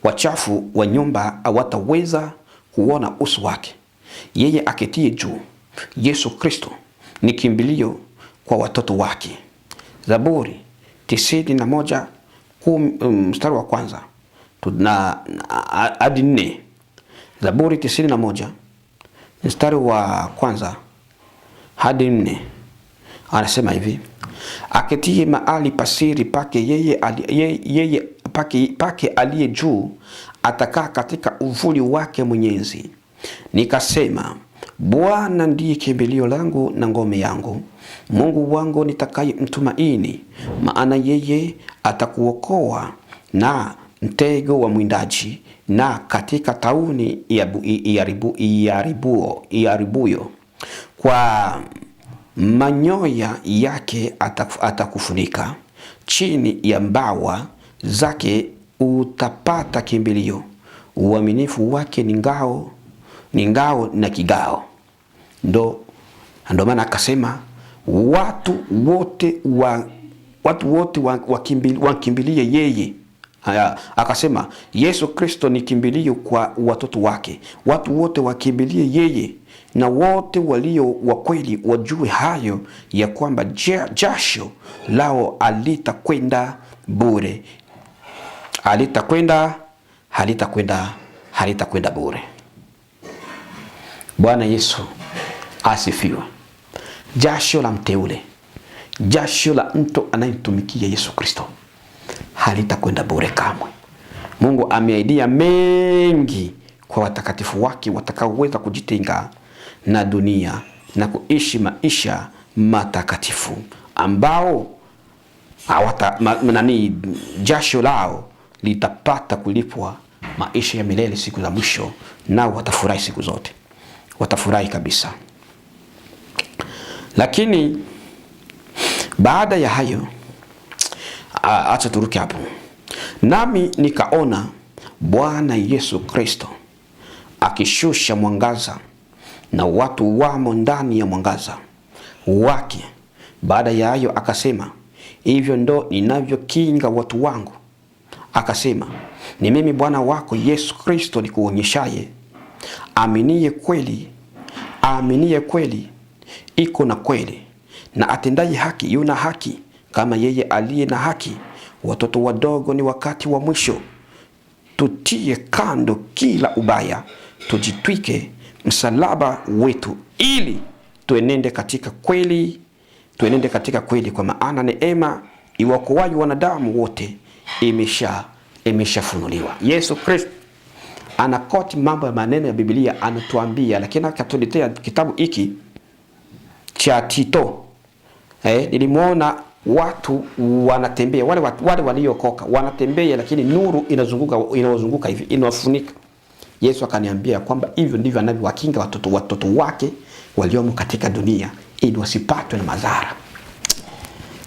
Speaker 1: Wachafu wa nyumba hawataweza kuona uso wake. Yeye aketie juu, Yesu Kristo, ni kimbilio kwa watoto wake. Zaburi 91 mstari wa kwanza hadi 4. Zaburi 91 mstari wa kwanza hadi 4 anasema hivi: aketie mahali pasiri pake yeye pake aliye juu, atakaa katika uvuli wake Mwenyezi. Nikasema, Bwana ndiye kimbilio langu na ngome yangu, Mungu wangu nitakaye mtumaini. Maana yeye atakuokoa na mtego wa mwindaji, na katika tauni iharibuyo. Kwa manyoya yake atakufunika, chini ya mbawa zake utapata kimbilio. Uaminifu wake ni ngao na kigao. Ndo maana akasema watu wote wakimbilie yeye. Akasema Yesu Kristo ni kimbilio kwa watoto wake. Watu wote wakimbilie yeye, na wote walio wa kweli wajue hayo, ya kwamba jasho lao halitakwenda bure. Halitakwenda bure. Bwana Yesu asifiwe. Jasho la mteule, jasho la mtu anayemtumikia Yesu Kristo halitakwenda bure kamwe. Mungu ameahidia mengi kwa watakatifu wake watakaoweza kujitenga na dunia na kuishi maisha matakatifu, ambao jasho lao litapata kulipwa maisha ya milele siku za mwisho, nao watafurahi siku zote, watafurahi kabisa. Lakini baada ya hayo, acha turuke hapo. Nami nikaona Bwana Yesu Kristo akishusha mwangaza, na watu wamo ndani ya mwangaza wake. Baada ya hayo akasema, hivyo ndo ninavyokinga watu wangu. Akasema, ni mimi Bwana wako Yesu Kristo nikuonyeshaye. Aminiye kweli iko na kweli, na atendaye haki yuna haki kama yeye aliye na haki. Watoto wadogo, ni wakati wa mwisho. Tutie kando kila ubaya, tujitwike msalaba wetu, ili tuenende katika kweli, kwa maana neema iwaokoayo wanadamu wote imeshafunuliwa. Yesu Kristo anakoti mambo ya maneno ya Biblia, anatuambia, lakini akatuletea kitabu hiki cha Tito. Nilimuona watu wanatembea, wale waliokoka wanatembea, lakini nuru inawazunguka hivi, inawafunika. Yesu akaniambia kwamba hivyo ndivyo anavyowakinga watoto wake waliomo katika dunia, ili wasipatwe na madhara.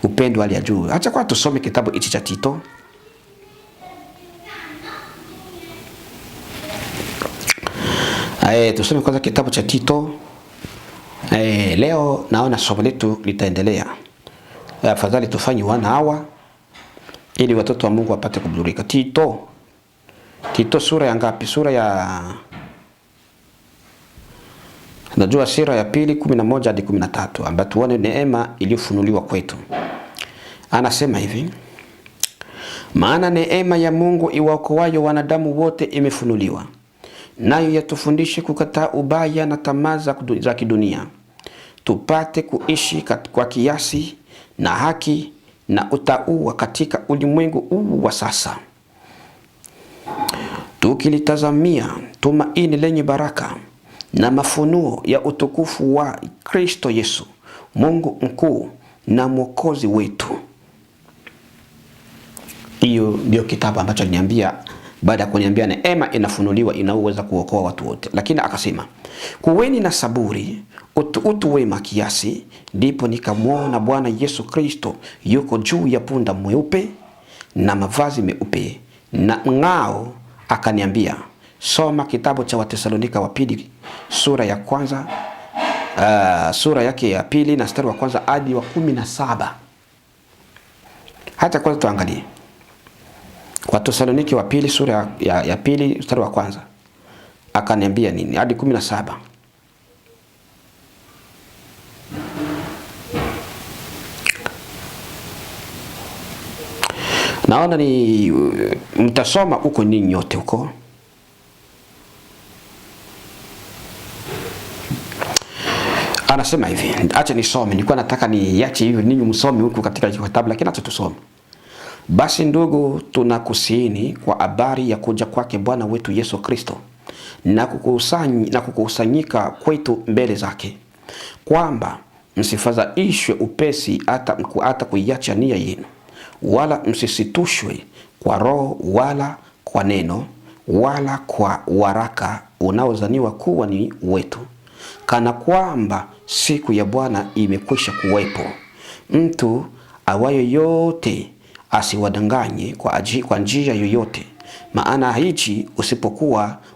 Speaker 1: Upendo hali ya juu. Acha kwa tusome kitabu hichi cha Tito. Tusome kwanza kitabu cha Tito. Leo naona somo letu litaendelea. Afadhali tufanye 1 hour ili watoto wa Mungu wapate kuburudika. Tito sura ya ngapi? Sura ya najua sura ya 2:11 hadi 13, ambapo tuone neema iliyofunuliwa kwetu. Anasema hivi: maana neema ya Mungu iwaokoayo wanadamu wote imefunuliwa, nayo yatufundishe kukataa ubaya na tamaa za kidunia, tupate kuishi kwa kiasi na haki na utaua katika ulimwengu huu wa sasa, tukilitazamia tumaini lenye baraka na mafunuo ya utukufu wa Kristo Yesu, Mungu mkuu na Mwokozi wetu. Hiyo ndio kitabu ambacho aliniambia baada ya kuniambia neema inafunuliwa inaweza kuokoa watu wote. Lakini akasema, kuweni na saburi, utu wema kiasi. Ndipo nikamwona Bwana Yesu Kristo yuko juu ya punda mweupe na mavazi meupe na ng'ao. Akaniambia, soma kitabu cha Watesalonika wa pili sura ya kwanza, sura yake ya pili na mstari wa kwanza hadi wa 17. Hata kwanza tuangalie Wathesalonike wa pili sura ya pili mstari wa kwanza. Akaniambia nini hadi 17. Naona ni mtasoma huko ninyi nyote huko. Anasema hivi, acha nisome. Nilikuwa nataka niache hivi ninyi msome huko katika kitabu, lakini acha tusome. Basi ndugu, tunakusiini kwa habari ya kuja kwake Bwana wetu Yesu Kristo na kukusanyika kwetu mbele zake, kwamba msifadhaishwe upesi hata kuiacha nia yenu, wala msisitushwe kwa roho wala kwa neno wala kwa waraka unaozaniwa kuwa ni wetu, kana kwamba siku ya Bwana imekwisha kuwepo. Mtu awaye yote asiwadanganye kwa njia yoyote, maana hichi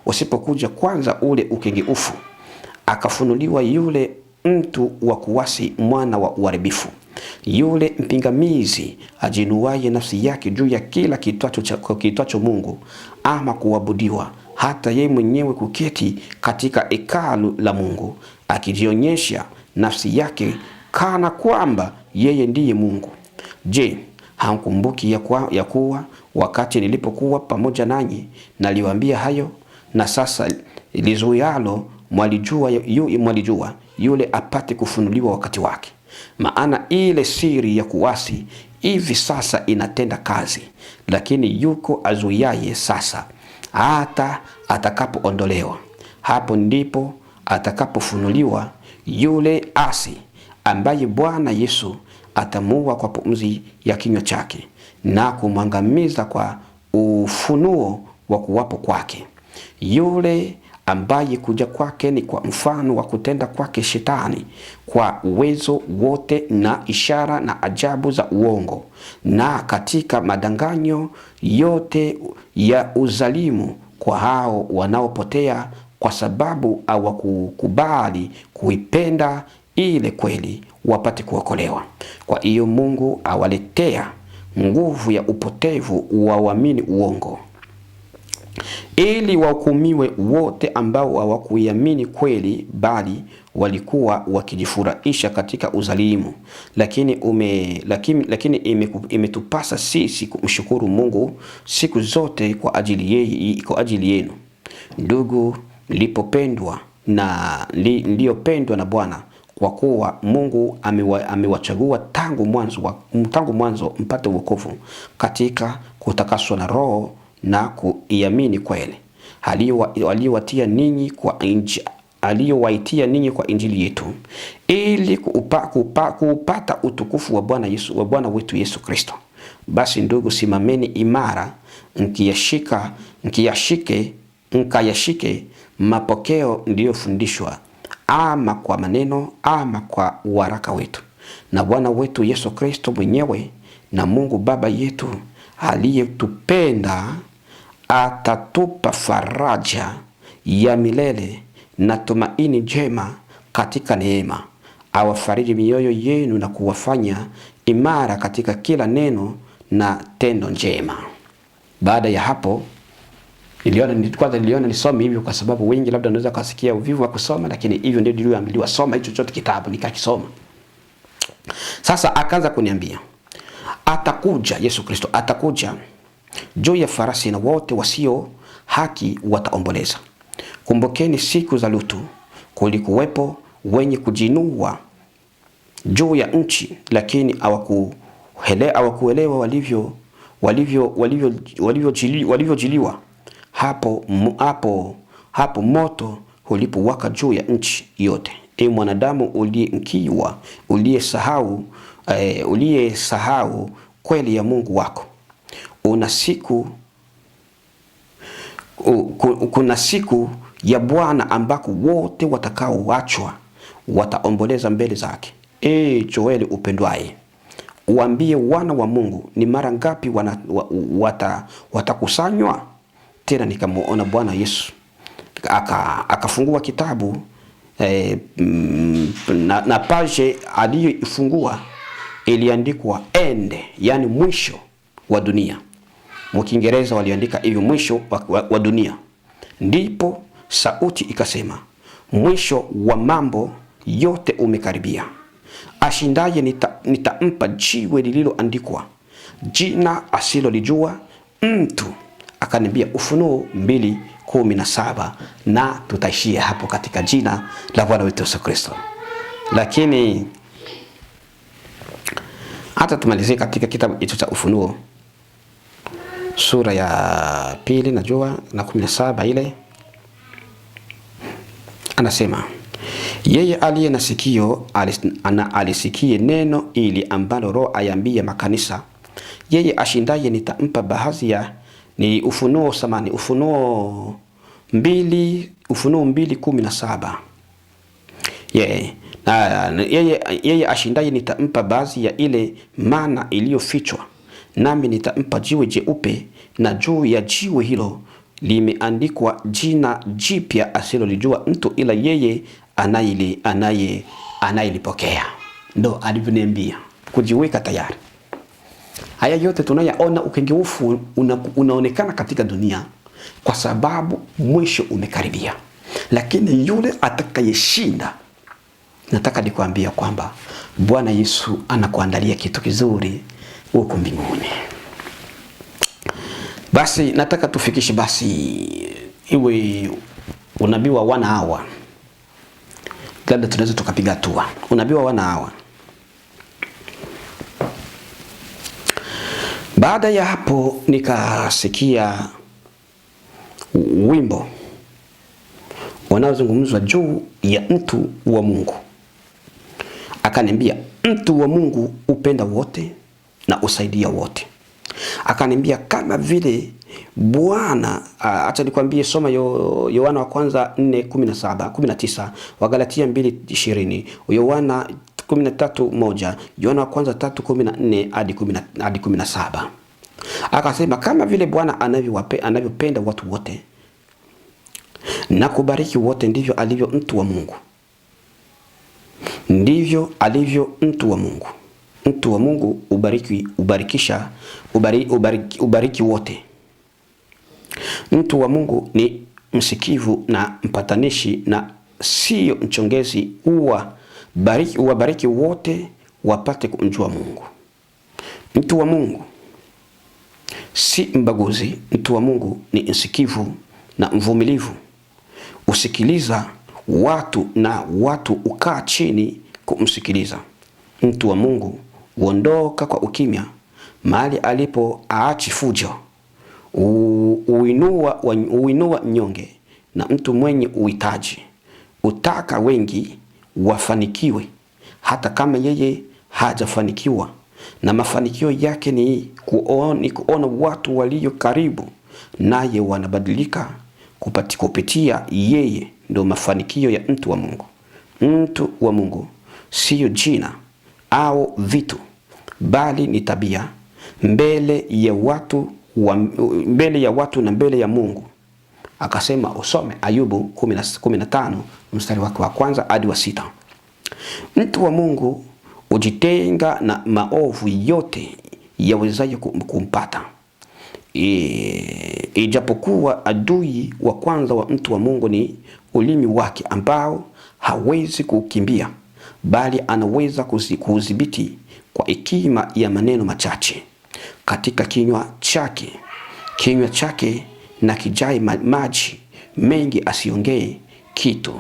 Speaker 1: usipokuja kwanza ule ukengeufu, akafunuliwa yule mtu wa kuwasi, mwana wa uharibifu, yule mpingamizi ajinuaye nafsi yake juu ya kila kitwacho Mungu ama kuabudiwa, hata yeye mwenyewe kuketi katika hekalu la Mungu, akijionyesha nafsi yake kana kwamba yeye ndiye Mungu. Je, hamkumbuki ya kuwa wakati nilipokuwa pamoja nanyi naliwaambia hayo? Na sasa lizuialo mwalijua yule apate kufunuliwa wakati wake. Maana ile siri ya kuasi hivi sasa inatenda kazi, lakini yuko azuiaye sasa hata atakapoondolewa. Hapo ndipo atakapofunuliwa yule asi, ambaye Bwana Yesu atamuua kwa pumzi ya kinywa chake na kumwangamiza kwa ufunuo wa kuwapo kwake. Yule ambaye kuja kwake ni kwa mfano wa kutenda kwake Shetani kwa uwezo wote na ishara na ajabu za uongo, na katika madanganyo yote ya uzalimu kwa hao wanaopotea, kwa sababu hawakukubali kuipenda ile kweli wapate kuokolewa. Kwa hiyo Mungu awaletea nguvu ya upotevu waamini uongo, ili wahukumiwe wote ambao hawakuiamini kweli, bali walikuwa wakijifurahisha katika uzalimu. Lakini imetupasa sisi kumshukuru Mungu siku zote kwa ajili yenu, ndugu, niliyopendwa na Bwana, kwa kuwa Mungu amewachagua tangu mwanzo mpate wokovu katika kutakaswa na Roho na kuiamini kweli aliyowaitia ninyi kwa injili yetu, ili kuupata utukufu wa Bwana wetu Yesu Kristo. Basi ndugu, simameni imara, mkayashike mapokeo ndiyofundishwa, ama kwa maneno ama kwa waraka wetu, na Bwana wetu Yesu Kristo mwenyewe na Mungu Baba yetu aliyetupenda atatupa faraja ya milele na tumaini jema katika neema, awafariji mioyo yenu na kuwafanya imara katika kila neno na tendo njema. Baada ya hapo niliona nisome hivyo, kwa sababu wengi labda wanaweza kusikia uvivu wa kusoma, lakini hivyo ndio niliyoambiwa, soma hicho chote kitabu. Nikakisoma. Sasa akaanza kuniambia, atakuja Yesu Kristo, atakuja juu ya farasi, na wote wasio haki wataomboleza. Kumbukeni siku za Lutu, kulikuwepo wenye kujinua juu ya nchi, lakini hawakuelewa walivyojiliwa. Hapo moto ulipowaka juu ya nchi yote. Mwanadamu uliyesahau kweli ya Mungu wako. Kuna siku ya Bwana ambako wote watakaoachwa wataomboleza mbele zake. Joeli upendwaye, uambie wana wa Mungu, ni mara ngapi watakusanywa? Tena nikamuona Bwana Yesu akafungua kitabu na page aliyoifungua iliandikwa end, yani mwisho wa dunia. Mkiingereza waliandika hivyo, mwisho wa dunia. Ndipo sauti ikasema, mwisho wa mambo yote umekaribia. Ashindaye nitampa jiwe lililoandikwa jina asilolijua mtu. Akaniambia Ufunuo 2:17, na tutaishia hapo katika jina la Bwana wetu Yesu Kristo. Lakini hata tumalizie katika kitabu hicho cha Ufunuo sura ya 2 najua na 17 ile. Anasema, yeye aliye na sikio alisikie neno ili ambalo Roho ayambia makanisa. Yeye ashindaye nitampa baadhi ya ni Ufunuo 2:17. Yeye ashindaye nitampa baadhi ya ile mana iliyofichwa, nami nitampa jiwe jeupe, na juu ya jiwe hilo limeandikwa jina jipya asilolijua mtu ila yeye anayelipokea. Ndo alivyoniambia kujiweka tayari. Haya yote tunayaona, ukengeufu unaonekana katika dunia kwa sababu mwisho umekaribia. Lakini yule atakayeshinda, nataka nikwambia kwamba Bwana Yesu anakuandalia kitu kizuri huko mbinguni. Basi nataka tufikishe iwe unabii wa wana hawa. Labda tunaweza tukapiga hatua. Unabii wa wana hawa. Baada ya hapo nikasikia wimbo unaozungumzwa juu ya mtu wa Mungu. Akaniambia, mtu wa Mungu upenda wote na usaidia wote. Akaniambia kama vile Bwana, acha nikwambie, soma Yohana wa kwanza 4:19, Wagalatia 2:20, Yohana 13:1, Yohana wa kwanza 3:14 hadi 17. Akasema kama vile Bwana anavyopenda watu wote na kubariki wote, ndivyo alivyo mtu wa Mungu. Ndivyo alivyo mtu wa Mungu. Mtu wa Mungu ubariki wote. Mtu wa Mungu ni msikivu na mpatanishi na sio mchongezi. Uwabariki wote wapate kumjua Mungu. Mtu wa Mungu si mbaguzi. Mtu wa Mungu ni msikivu na mvumilivu. Usikiliza watu na watu ukaa chini kumsikiliza. Mtu wa Mungu uondoka kwa ukimya mahali alipo aachi fujo. Uinua mnyonge na mtu mwenye uhitaji. Utaka wengi wafanikiwe hata kama yeye hajafanikiwa, na mafanikio yake ni kuona watu walio karibu naye wanabadilika kupitia yeye. Ndio mafanikio ya mtu wa Mungu. Mtu wa Mungu sio jina au vitu, bali ni tabia mbele ya watu na mbele ya Mungu. Akasema usome Ayubu 15 mstari wake wa kwanza hadi wa 6. Mtu wa Mungu ujitenga na maovu yote yawezayo kumpata. Ijapokuwa adui wa kwanza wa mtu wa Mungu ni ulimi wake, ambao hawezi kukimbia, bali anaweza kudhibiti kwa hekima ya maneno machache. Katika kinywa chake na kijai maji mengi, asiongee kitu.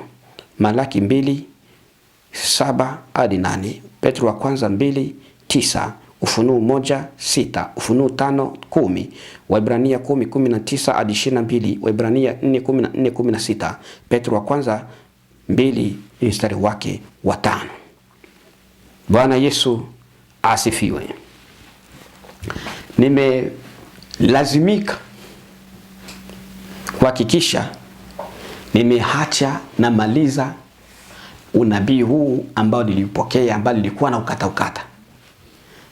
Speaker 1: Malaki 2:7 hadi 8, Petro wa kwanza 2:9, Ufunuo 1:6, Ufunuo 5:10, Waebrania 10:19 hadi 22, Waebrania 4:14-16, Petro wa kwanza 2 mstari wake wa 5. Bwana Yesu asifiwe. Nimelazimika kuhakikisha nimeacha na maliza unabii huu ambao nilipokea, ambao nilikuwa na ukata.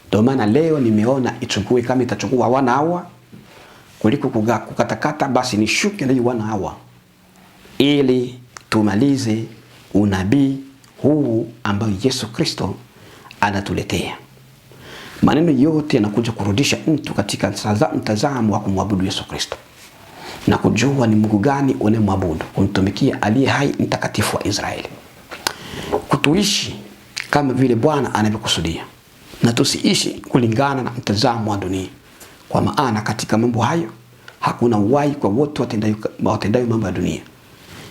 Speaker 1: Ndio maana leo nimeona ichukue, kama itachukua 1 hour kuliko kukatakata, basi nishuke na 1 hour ili tumalize unabii huu ambao Yesu Kristo anatuletea. Maneno yote yanakuja kurudisha mtu katika mtazamo wa kumwabudu Yesu Kristo na kujua ni Mungu gani unemwabudu, kumtumikia aliye hai, mtakatifu wa Israeli, kutuishi kama vile Bwana anavyokusudia na tusiishi kulingana na mtazamo wa dunia, kwa maana katika mambo hayo hakuna uhai kwa wote watendayo mambo ya dunia.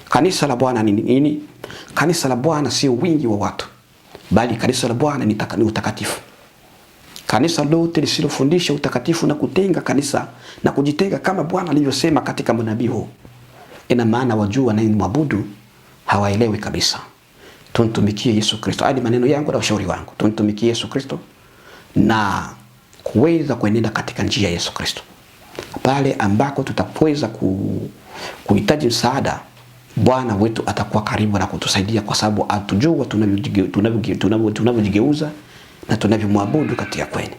Speaker 1: Kanisa la Bwana ni nini? Kanisa la Bwana sio wingi wa watu, bali kanisa la Bwana ni utakatifu. Kanisa lote lisilofundisha utakatifu na kutenga kanisa na kujitenga kama Bwana alivyosema katika manabii huu, ina maana wajua na mwabudu hawaelewi kabisa. Tuntumikie Yesu Kristo. Hadi maneno yangu na ushauri wangu, tuntumikie Yesu Kristo na kuweza kuenenda katika njia ya Yesu Kristo. Pale ambako tutapoweza kuhitaji msaada, Bwana wetu atakuwa karibu na kutusaidia, kwa sababu atujua tunavyojigeuza na tunavyomwabudu katika kweli.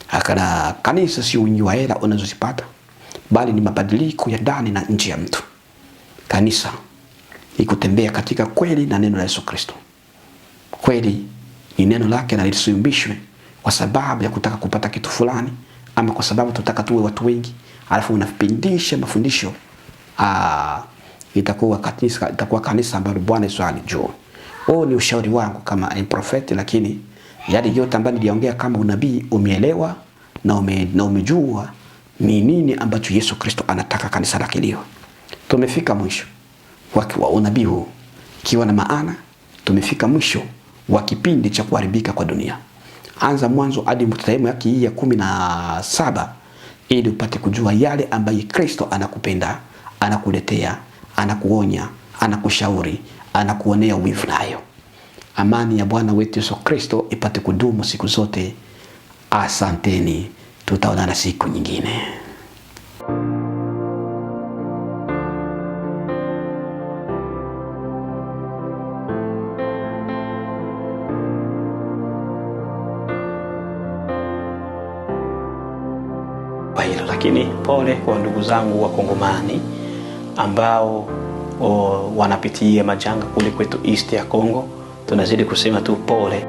Speaker 1: Hakana kanisa si wingi wa hela unazozipata, bali ni mabadiliko ya ndani na nje ya mtu. Kanisa ni kutembea katika kweli na neno la Yesu Kristo. Kweli ni neno lake na lisiyumbishwe kwa sababu ya kutaka kupata kitu fulani, ama kwa sababu tutaka tuwe watu wengi, alafu unapindisha mafundisho. Itakuwa kanisa ambalo Bwana Yesu alijua. Ni ushauri wangu kama prophet, lakini yale yote ambayo niliongea kama unabii umeelewa na umejua ni nini ambacho Yesu Kristo anataka kanisa lake liwe. Tumefika mwisho wa unabii huu, ikiwa na maana tumefika mwisho wa kipindi cha kuharibika kwa dunia. Anza mwanzo hadi sehemu yake hii ya 17 ili upate kujua yale ambayo Kristo anakupenda, anakuletea, anakuonya, anakushauri, anakuonea wivu nayo. Amani ya Bwana wetu Yesu Kristo ipate kudumu siku zote. Asanteni, tutaonana siku nyingine. Lakini pole kwa ndugu zangu wa Kongomani ambao wanapitia majanga kule kwetu East ya Kongo. Tunazidi kusema tu pole.